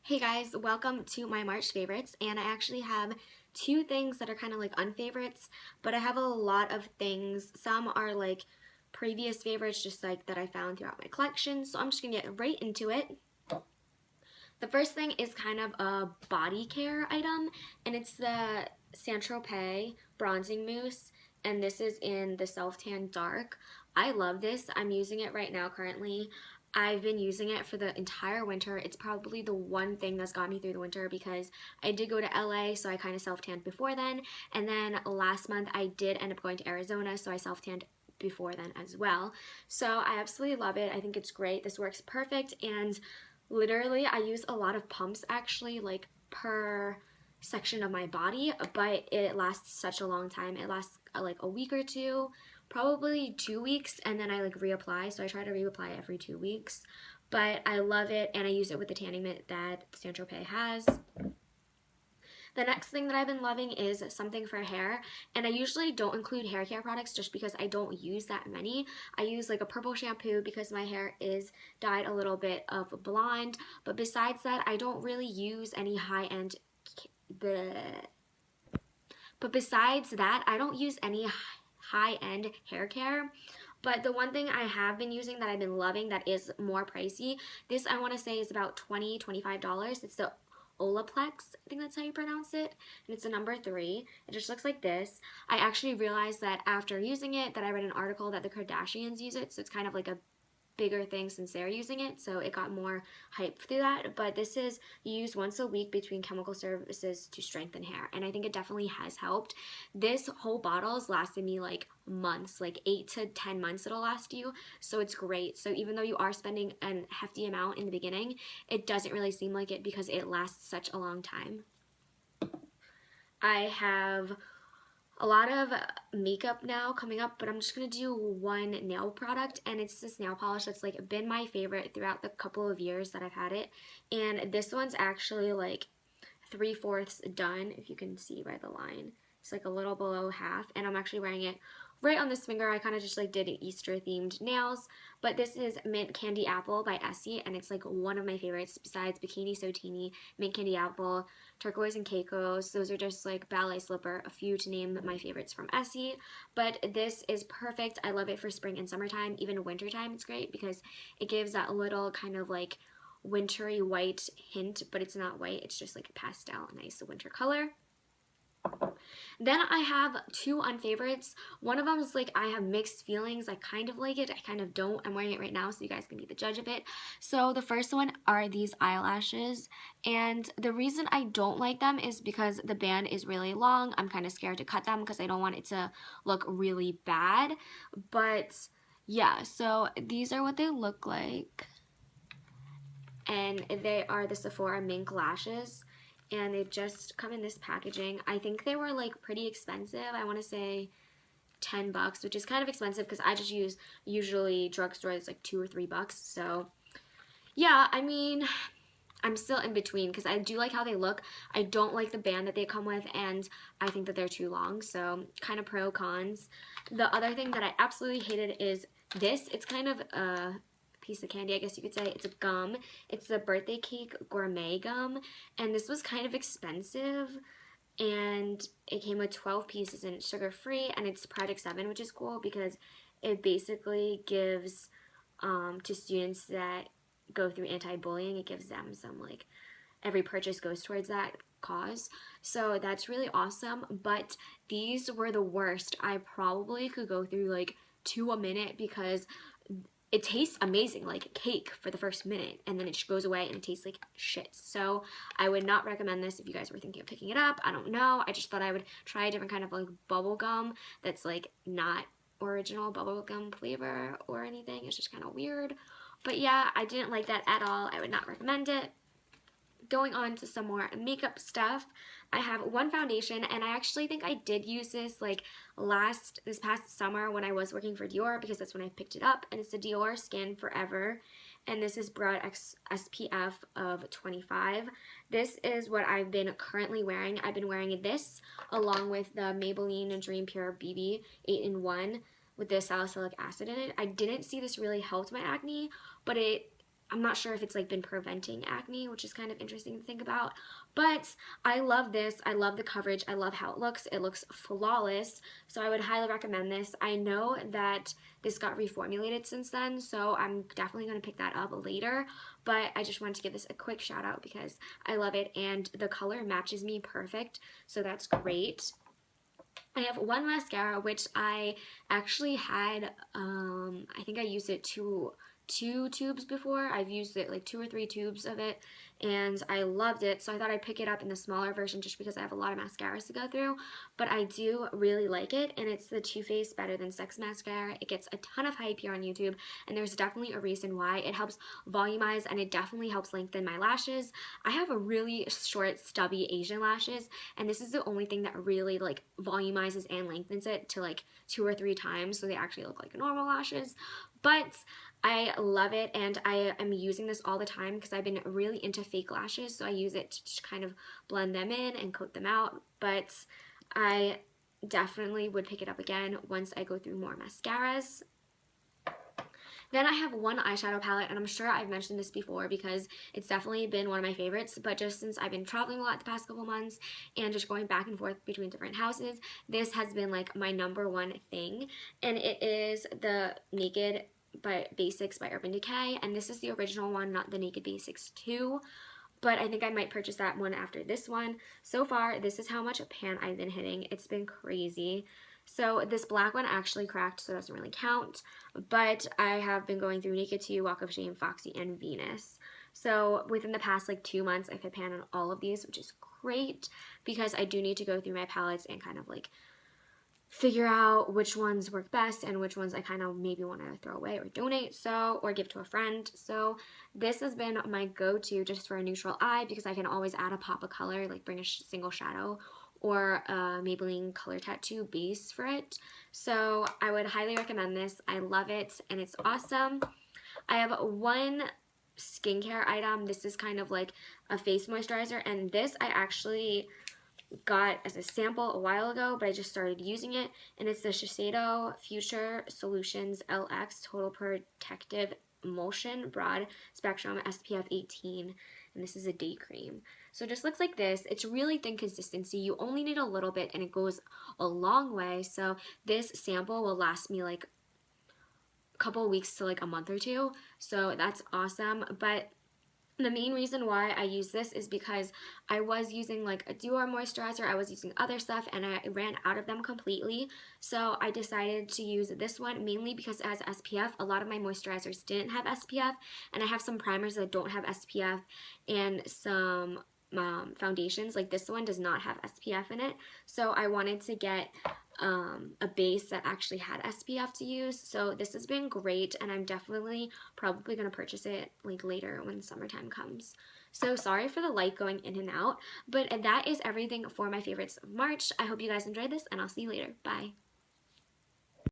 Hey guys, welcome to my March favorites, and I actually have two things that are kind of like unfavorites, but I have a lot of things. Some are like previous favorites, just like that I found throughout my collection, so I'm just gonna get right into it. The first thing is kind of a body care item, and it's the Tropez bronzing mousse, and this is in the Self Tan Dark. I love this. I'm using it right now currently. I've been using it for the entire winter. It's probably the one thing that's got me through the winter because I did go to LA, so I kind of self-tanned before then. And then last month I did end up going to Arizona, so I self-tanned before then as well. So I absolutely love it. I think it's great. This works perfect, and literally I use a lot of pumps actually, like per section of my body, but it lasts such a long time. It lasts like a week or two, probably 2 weeks, and then I like reapply. So I try to reapply every 2 weeks, but I love it, and I use it with the tanning mitt that Saint Tropez has. The next thing that I've been loving is something for hair, and I usually don't include hair care products just because I don't use that many. I use like a purple shampoo because my hair is dyed a little bit of blonde, but besides that I don't really use any high-end high-end hair care. But the one thing I have been using that I've been loving that is more pricey, this I want to say is about $25. It's the Olaplex, I think that's how you pronounce it, and it's a number 3. It just looks like this. I actually realized that after using it that I read an article that the Kardashians use it, so it's kind of like a bigger thing since they're using it, so it got more hype through that. But this is used once a week between chemical services to strengthen hair, and I think it definitely has helped. This whole bottle's lasted me like months, like 8 to 10 months it'll last you, so it's great. So even though you are spending a hefty amount in the beginning, it doesn't really seem like it because it lasts such a long time. I have a lot of makeup now coming up, but I'm just gonna do one nail product, and it's this nail polish that's like been my favorite throughout the couple of years that I've had it. And this one's actually like 3/4 done, if you can see by the line. It's like a little below half, and I'm actually wearing it right on this finger. I kind of just like did Easter themed nails, but this is Mint Candy Apple by Essie, and it's like one of my favorites besides Bikini So Teeny, Mint Candy Apple, Turquoise and Caicos. Those are just like Ballet Slipper, a few to name my favorites from Essie. But this is perfect. I love it for spring and summertime. Even wintertime it's great because it gives that little kind of like wintry white hint, but it's not white, it's just like a pastel, nice winter color. Then I have two unfavorites. One of them is like I have mixed feelings. I kind of like it, I kind of don't. I'm wearing it right now so you guys can be the judge of it. So the first one are these eyelashes, and the reason I don't like them is because the band is really long. I'm kind of scared to cut them because I don't want it to look really bad. But yeah, so these are what they look like, and they are the Sephora Mink lashes, and they've just come in this packaging. I think they were like pretty expensive. I want to say $10, which is kind of expensive because I just use usually drugstore it's like $2 or $3. So yeah, I mean, I'm still in between because I do like how they look. I don't like the band that they come with, and I think that they're too long, so kind of pro cons. The other thing that I absolutely hated is this. It's kind of a piece of candy, I guess you could say. It's a gum. It's the Birthday Cake Gourmet Gum, and this was kind of expensive, and it came with 12 pieces, and it's sugar-free, and it's Project 7, which is cool because it basically gives to students that go through anti-bullying, it gives them some, like, every purchase goes towards that cause, so that's really awesome. But these were the worst. I probably could go through like 2 a minute because it tastes amazing, like cake for the first minute, and then it goes away and it tastes like shit. So I would not recommend this if you guys were thinking of picking it up. I don't know, I just thought I would try a different kind of like bubble gum that's like not original bubblegum flavor or anything. It's just kind of weird. But yeah, I didn't like that at all. I would not recommend it. Going on to some more makeup stuff, I have one foundation, and I actually think I did use this like this past summer when I was working for Dior, because that's when I picked it up, and it's the Dior Skin Forever, and this is broad SPF of 25. This is what I've been currently wearing. I've been wearing this along with the Maybelline Dream Pure BB 8-in-1 with the salicylic acid in it. I didn't see this really helped my acne, but it I'm not sure if it's like been preventing acne, which is kind of interesting to think about. But I love this. I love the coverage. I love how it looks. It looks flawless. So I would highly recommend this. I know that this got reformulated since then, so I'm definitely going to pick that up later. But I just wanted to give this a quick shout out because I love it and the color matches me perfect. So that's great. I have one mascara which I actually had, I think I used it two tubes before. I've used it like 2 or 3 tubes of it and I loved it, so I thought I'd pick it up in the smaller version just because I have a lot of mascaras to go through. But I do really like it, and it's the Too Faced Better Than Sex mascara. It gets a ton of hype here on YouTube, and there's definitely a reason why. It helps volumize and it definitely helps lengthen my lashes. I have a really short stubby Asian lashes, and this is the only thing that really like volumizes and lengthens it to like 2 or 3 times so they actually look like normal lashes. But I love it, and I am using this all the time because I've been really into fake lashes, so I use it to just kind of blend them in and coat them out. But I definitely would pick it up again once I go through more mascaras. Then I have one eyeshadow palette, and I'm sure I've mentioned this before because it's definitely been one of my favorites, but just since I've been traveling a lot the past couple months and just going back and forth between different houses, this has been like my #1 thing, and it is the Naked Basics by Urban Decay, and this is the original one, not the Naked Basics 2, but I think I might purchase that one after this one. So far, this is how much pan I've been hitting. It's been crazy. So this black one actually cracked, so it doesn't really count, but I have been going through Naked 2, Walk of Shame, Foxy, and Venus. So within the past like 2 months, I've hit pan on all of these, which is great because I do need to go through my palettes and kind of like figure out which ones work best and which ones I kind of maybe want to throw away or donate, so, or give to a friend. So this has been my go-to just for a neutral eye because I can always add a pop of color, like bring a single shadow or a Maybelline Color Tattoo base for it. So I would highly recommend this. I love it and it's awesome. I have one skincare item. This is kind of like a face moisturizer, and this I actually got as a sample a while ago, but I just started using it, and it's the Sheishedo Future Solutions LX Total Protective Emulsion Broad Spectrum SPF 18, and this is a day cream. So it just looks like this. It's really thin consistency. You only need a little bit, and it goes a long way. So this sample will last me like a couple of weeks to like a month or 2, so that's awesome. But the main reason why I use this is because I was using like a Dior moisturizer, I was using other stuff, and I ran out of them completely. So I decided to use this one mainly because it has SPF. A lot of my moisturizers didn't have SPF, and I have some primers that don't have SPF and some foundations. Like this one does not have SPF in it. So I wanted to get a base that actually had SPF to use. So this has been great, and I'm definitely probably going to purchase it like later when summertime comes. So sorry for the light going in and out, but that is everything for my favorites of March. I hope you guys enjoyed this, and I'll see you later. Bye.